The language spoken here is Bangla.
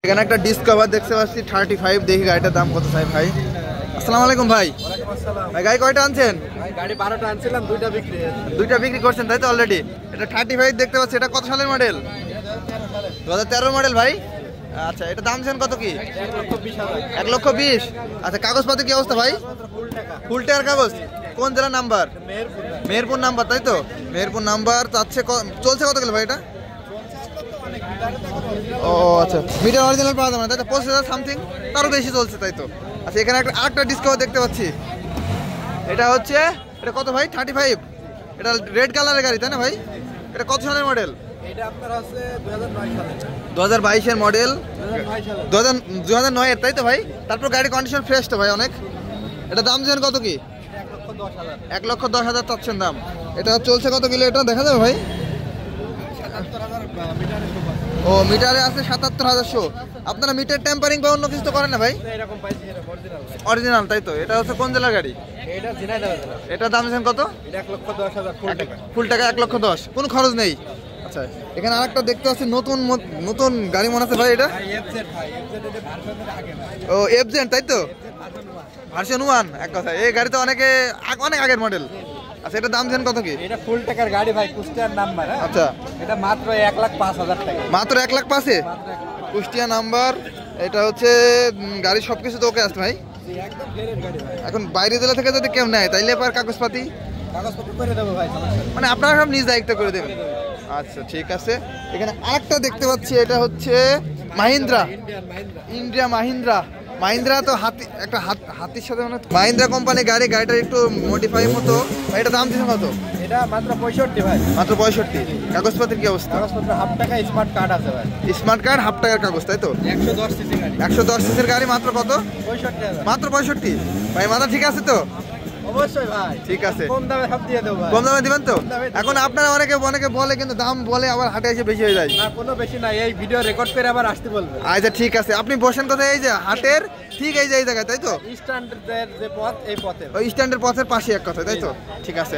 এখানে একটা ডিসকভার দেখতে পাচ্ছি 35। দেখি গাড়িটার দাম কত চাই ভাই। আসসালামু আলাইকুম ভাই। ভাই গাড়ি কয়টা আনছেন? গাড়ি 12টা আনছিলাম, দুইটা বিক্রি করছেন তাই তো অলরেডি। এটা 35 দেখতে পাচ্ছি। এটা কত সালের মডেল? 2013 মডেল ভাই। আচ্ছা, এটা দাম ছেন কত কি? 1,20,000। আচ্ছা, কাগজপত্র কি অবস্থা ভাই? ফুল টাকার কাগজ। কোন জেলার নাম্বার? মেহেরপুর নাম্বার তাই তো। মেহেরপুর নাম্বার চাচ্ছে। চলছে কত কিলো ভাই এটা? ও আচ্ছা, মিটার অরিজিনাল পাওয়া যাবে না তাই তো? 25,000 সামথিং, তারও বেশি চলছে তাই তো। আচ্ছা, এখানে আরেকটা ডিসকাউন্ট দেখতে পাচ্ছি। এটা হচ্ছে, এটা কত ভাই? 35। এটা রেড কালারের গাড়ি তাই না ভাই? এটা কত সালের মডেল? এটা আপনার আছে 2009 সালে। 2022 এর মডেল। 2009 এর তাই তো ভাই? তারপর গাড়ি কন্ডিশন ফ্রেশ তো ভাই অনেক। এটা দাম জানেন কত কি? 1,10,000 চাচ্ছেন দাম। এটা চলছে কত কিলো এটা দেখা যাবে ভাই? ও মিটারে আছে 77,000। আপনারা মিটার টেম্পারিং বা অন্য কিছু তো করেন না ভাই? অরিজিনাল তাই তো। এটা হচ্ছে কোন জেলার গাড়ি? এটা দাম জানেন কত? 1,10,000 ফুল টাকা 1,10,000, কোনো খরচ নেই। আচ্ছা, এখানে আরেকটা দেখতে পাচ্ছি নতুন গাড়ি মনে আছে ভাই। এটা ও এফজেড তাই তো, ভার্সন 1 এক কথা। এই গাড়ি তো অনেক আগের মডেল। আচ্ছা, এটা দাম জানেন কত কি? এটা ফুল টাকার গাড়ি ভাই, কুষ্টিয়ার নাম্বার। আচ্ছা, এটা মাত্র 1,05,000 টাকা। মাত্র 1,05,000 কুষ্টিয়া নাম্বার। এটা হচ্ছে গাড়ি সবকিছু তো ওকে আসছে ভাই। একদম ফেরের গাড়ি ভাই। এখন বাইরে জেলা থেকে যদি কেউ নেয় তাইলে এবার কাগজপত্র করে দেবো ভাই, মানে আপনারা সব নিজ দায়িত্ব করে দেবেন। আচ্ছা ঠিক আছে। এখানে আরেকটা দেখতে পাচ্ছি, এটা হচ্ছে মাহিন্দ্রা, ইন্ডিয়া মাহিন্দ্রা তো হাতির সাথে মানে মাহিন্দ্রা কোম্পানি গাড়ি। গাড়িটা একটু মডিফাই মতো। এটা দাম দিচ্ছেন কত? এটা মাত্র 65 ভাই। মাত্র 65। কাগজপত্রের কি অবস্থা? কাগজপত্র হাফ টাকা, স্মার্ট কার্ড আছে ভাই। স্মার্ট কার্ড, হাফ টাকার কাগজ তাই তো। 110 সিসি গাড়ি। 110 সিসির গাড়ি মাত্র কত? 65,000। মাত্র 65 ভাই। মাথা ঠিক আছে তো? অবশ্যই ভাই, ঠিক আছে। কম দামে সব দিয়ে দেবো ভাই। কম দামে দিবেন তো? এখন আপনারা অনেকে বলে কিন্তু দাম বলে আবার হাটে এসে বেশি হয়ে যায়। না, কোনো বেশি না, এই ভিডিও রেকর্ড করে আবার আসতে বলবে। আচ্ছা ঠিক আছে। আপনি বসেন কোথায়? এই যে হাটের ঠিক এই জায়গায় তাই তো? স্ট্যান্ডার্ডের যে পথ, এই পথে, ওই স্ট্যান্ডের পথের পাশে এক কথা তাই তো? ঠিক আছে।